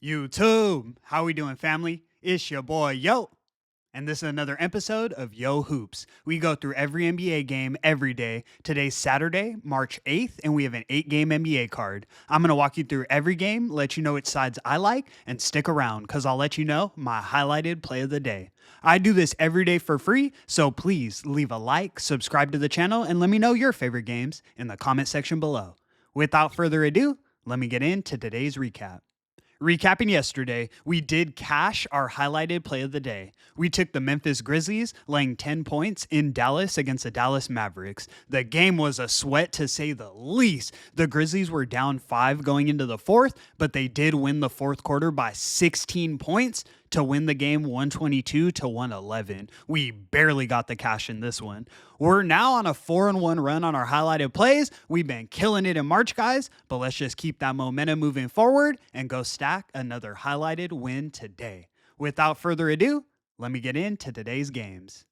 YouTube, how we doing, family? It's your boy Yo, and this is another episode of Yo Hoops. We go through every NBA game every day. Today's Saturday, March 8th, and we have an 8-game NBA card. I'm going to walk you through every game, let you know which sides I like, and stick around because I'll let you know my highlighted play of the day. I do this every day for free, so please leave a like, subscribe to the channel, and let me know your favorite games in the comment section below. Without further ado, let me get into today's recap. Recapping yesterday, we did cash our highlighted play of the day. We took the Memphis Grizzlies, laying 10 points in Dallas against the Dallas Mavericks. The game was a sweat to say the least. The Grizzlies were down 5 going into the fourth, but they did win the fourth quarter by 16 points to win the game 122 to 111. We barely got the cash in this one. We're now on a 4-1 run on our highlighted plays. We've been killing it in March, guys, but let's just keep that momentum moving forward and go stack another highlighted win today. Without further ado, let me get into today's games.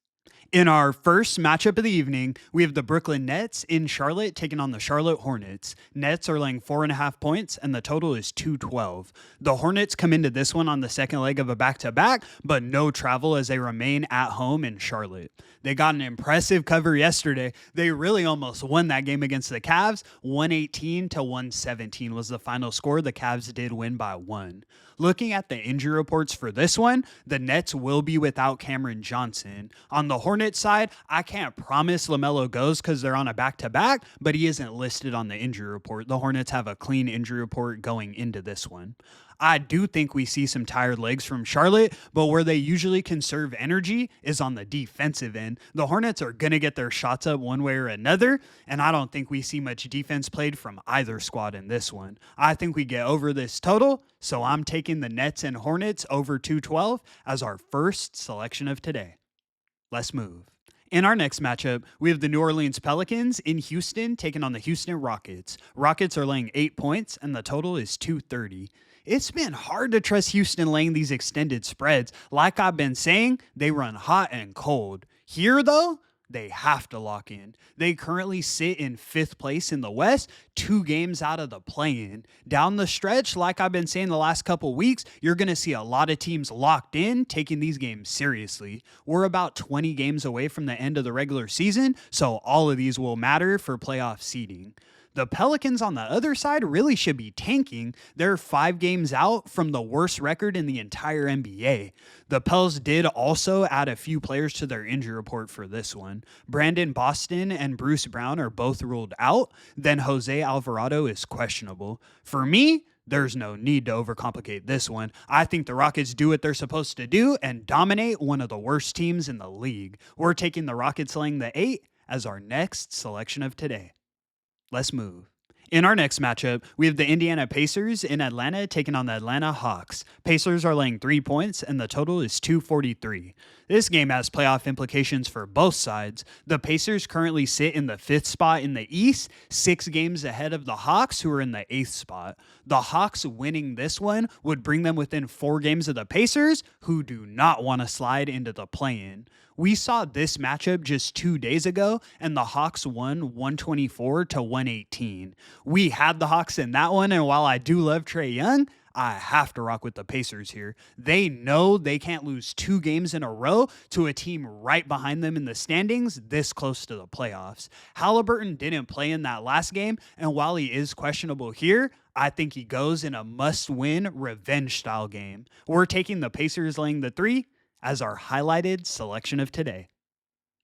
In our first matchup of the evening, we have the Brooklyn Nets in Charlotte taking on the Charlotte Hornets. Nets are laying 4.5 points, and the total is 212. The Hornets come into this one on the second leg of a back-to-back, but no travel as they remain at home in Charlotte. They got an impressive cover yesterday. They really almost won that game against the Cavs. 118 to 117 was the final score. The Cavs did win by 1. Looking at the injury reports for this one, the Nets will be without Cameron Johnson. On the Hornets side, I can't promise LaMelo goes because they're on a back-to-back, but he isn't listed on the injury report. The Hornets have a clean injury report going into this one. I do think we see some tired legs from Charlotte, but where they usually conserve energy is on the defensive end. The Hornets are going to get their shots up one way or another, and I don't think we see much defense played from either squad in this one. I think we get over this total, so I'm taking the Nets and Hornets over 212 as our first selection of today. Let's move. In our next matchup, we have the New Orleans Pelicans in Houston taking on the Houston Rockets. Rockets are laying 8 points, and the total is 230. It's been hard to trust Houston laying these extended spreads. Like I've been saying, they run hot and cold. Here, though, they have to lock in. They currently sit in 5th place in the West, 2 games out of the play-in. Down the stretch, like I've been saying the last couple weeks, you're going to see a lot of teams locked in, taking these games seriously. We're about 20 games away from the end of the regular season, so all of these will matter for playoff seeding. The Pelicans on the other side really should be tanking. They're 5 games out from the worst record in the entire NBA. The Pels did also add a few players to their injury report for this one. Brandon Boston and Bruce Brown are both ruled out. Then Jose Alvarado is questionable. For me, there's no need to overcomplicate this one. I think the Rockets do what they're supposed to do and dominate one of the worst teams in the league. We're taking the Rockets laying the 8 as our next selection of today. Let's move. In our next matchup, we have the Indiana Pacers in Atlanta taking on the Atlanta Hawks. Pacers are laying 3 points, and the total is 243. This game has playoff implications for both sides. The Pacers currently sit in the 5th spot in the East, 6 games ahead of the Hawks, who are in the 8th spot. The Hawks winning this one would bring them within 4 games of the Pacers, who do not want to slide into the play-in. We saw this matchup just 2 days ago, and the Hawks won 124 to 118. We had the Hawks in that one, and while I do love Trae Young, I have to rock with the Pacers here. They know they can't lose 2 games in a row to a team right behind them in the standings this close to the playoffs. Halliburton didn't play in that last game, and while he is questionable here, I think he goes in a must-win revenge-style game. We're taking the Pacers laying the 3 as our highlighted selection of today.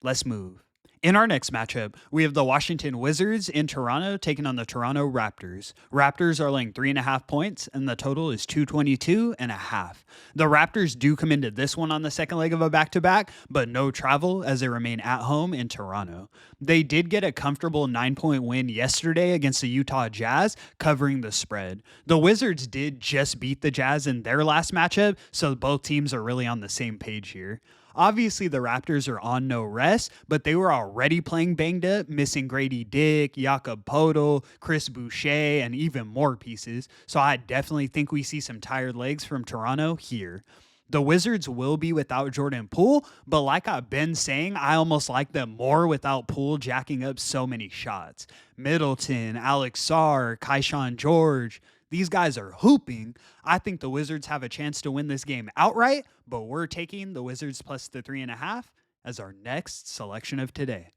Let's move. In our next matchup, we have the Washington Wizards in Toronto taking on the Toronto Raptors. Raptors are laying 3.5 points, and the total is 222.5. The Raptors do come into this one on the second leg of a back-to-back, but no travel as they remain at home in Toronto. They did get a comfortable 9-point win yesterday against the Utah Jazz, covering the spread. The Wizards did just beat the Jazz in their last matchup, so both teams are really on the same page here. Obviously, the Raptors are on no rest, but they were already playing banged up, missing Grady Dick, Jakob Poeltl, Chris Boucher, and even more pieces. So I definitely think we see some tired legs from Toronto here. The Wizards will be without Jordan Poole, but like I've been saying, I almost like them more without Poole jacking up so many shots. Middleton, Alex Sarr, Kaishan George, These guys are hooping. I think the Wizards have a chance to win this game outright, but we're taking the Wizards plus the 3.5 as our next selection of today.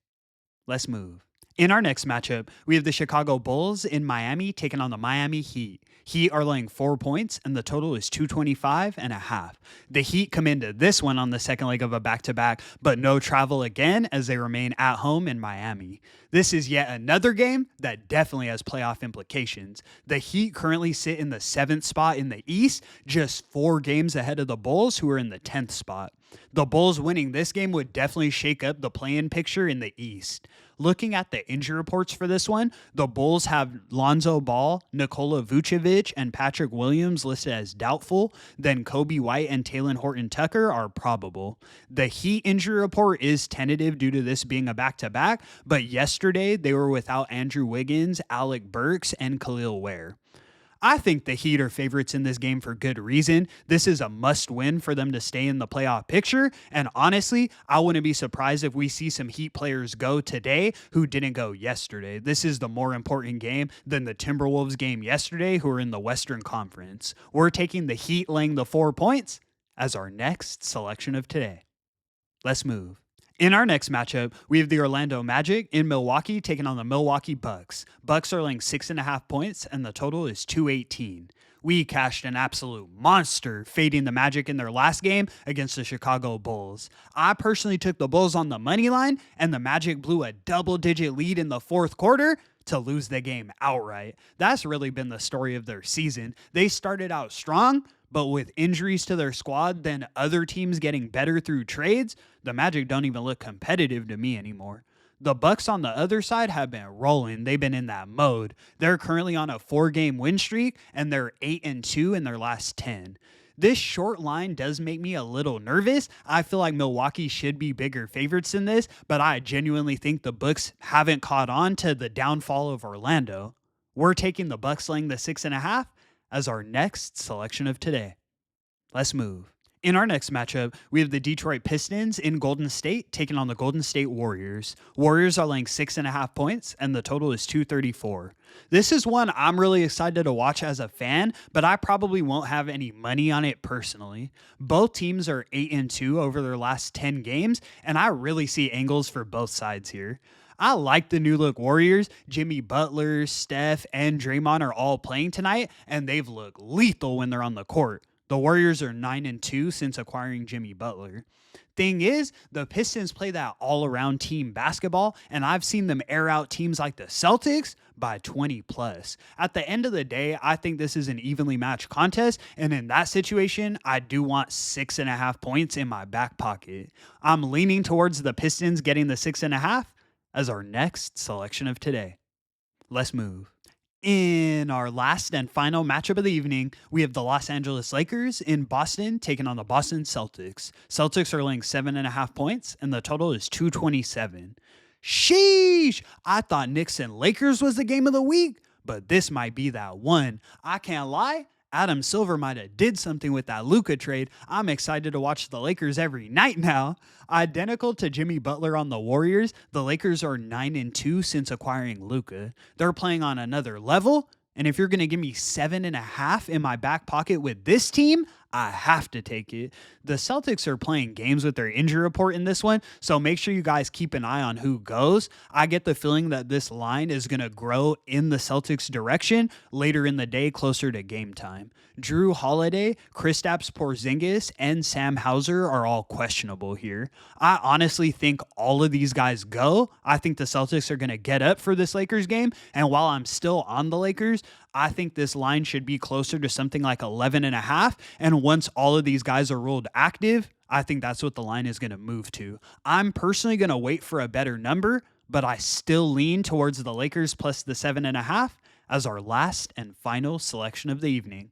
Let's move. In our next matchup, we have the Chicago Bulls in Miami taking on the Miami Heat. Heat are laying 4 points, and the total is 225.5. The Heat come into this one on the second leg of a back-to-back, but no travel again as they remain at home in Miami. This is yet another game that definitely has playoff implications. The Heat currently sit in the 7th spot in the East, just 4 games ahead of the Bulls, who are in the 10th spot. The Bulls winning this game would definitely shake up the play-in picture in the East. Looking at the injury reports for this one, the Bulls have Lonzo Ball, Nikola Vucevic, and Patrick Williams listed as doubtful. Then Kobe White and Talen Horton-Tucker are probable. The Heat injury report is tentative due to this being a back-to-back, but yesterday they were without Andrew Wiggins, Alec Burks, and Khalil Ware. I think the Heat are favorites in this game for good reason. This is a must-win for them to stay in the playoff picture, and honestly, I wouldn't be surprised if we see some Heat players go today who didn't go yesterday. This is the more important game than the Timberwolves game yesterday, who are in the Western Conference. We're taking the Heat laying the 4 points as our next selection of today. Let's move. In our next matchup, we have the Orlando Magic in Milwaukee taking on the Milwaukee Bucks. Bucks are laying 6.5 points, and the total is 218. We cashed an absolute monster, fading the Magic in their last game against the Chicago Bulls. I personally took the Bulls on the money line, and the Magic blew a double-digit lead in the fourth quarter to lose the game outright. That's really been the story of their season. They started out strong, but with injuries to their squad, then other teams getting better through trades, the Magic don't even look competitive to me anymore. The Bucks on the other side have been rolling. They've been in that mode. They're currently on a 4-game win streak, and they're 8-2 in their last 10. This short line does make me a little nervous. I feel like Milwaukee should be bigger favorites in this, but I genuinely think the Bucks haven't caught on to the downfall of Orlando. We're taking the Bucks laying the 6.5 as our next selection of today. Let's move. In our next matchup, we have the Detroit Pistons in Golden State taking on the Golden State Warriors. Warriors are laying 6.5 points, and the total is 234. This is one I'm really excited to watch as a fan, but I probably won't have any money on it personally. Both teams are 8-2 over their last 10 games, and I really see angles for both sides here. I like the new look Warriors. Jimmy Butler, Steph, and Draymond are all playing tonight, and they've looked lethal when they're on the court. The Warriors are 9-2 since acquiring Jimmy Butler. Thing is, the Pistons play that all-around team basketball, and I've seen them air out teams like the Celtics by 20 plus. At the end of the day, I think this is an evenly matched contest, and in that situation, I do want 6.5 points in my back pocket. I'm leaning towards the Pistons getting the 6.5 as our next selection of today. Let's move. In our last and final matchup of the evening, we have the Los Angeles Lakers in Boston taking on the Boston Celtics. Celtics are laying 7.5 points, and the total is 227. Sheesh! I thought Knicks and Lakers was the game of the week, but this might be that one. I can't lie. Adam Silver might have did something with that Luka trade. I'm excited to watch the Lakers every night now. Identical to Jimmy Butler on the Warriors, the Lakers are 9-2 since acquiring Luka. They're playing on another level, and if you're going to give me 7.5 in my back pocket with this team, I have to take it. The Celtics are playing games with their injury report in this one, so make sure you guys keep an eye on who goes. I get the feeling that this line is going to grow in the Celtics' direction later in the day, closer to game time. Drew Holiday, Kristaps Porzingis, and Sam Hauser are all questionable here. I honestly think all of these guys go. I think the Celtics are going to get up for this Lakers game, and while I'm still on the Lakers, I think this line should be closer to something like 11.5. And once all of these guys are ruled active, I think that's what the line is going to move to. I'm personally going to wait for a better number, but I still lean towards the Lakers plus the 7.5 as our last and final selection of the evening.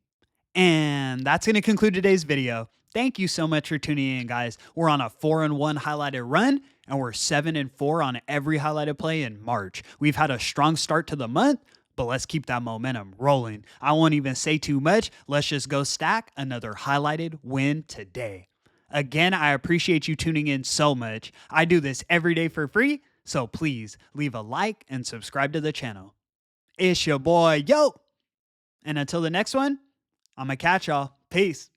And that's going to conclude today's video. Thank you so much for tuning in, guys. We're on a 4-1 highlighted run, and we're 7-4 on every highlighted play in March. We've had a strong start to the month, but let's keep that momentum rolling. I won't even say too much. Let's just go stack another highlighted win today. Again, I appreciate you tuning in so much. I do this every day for free, so please leave a like and subscribe to the channel. It's your boy, Yo! And until the next one, I'm going to catch y'all. Peace.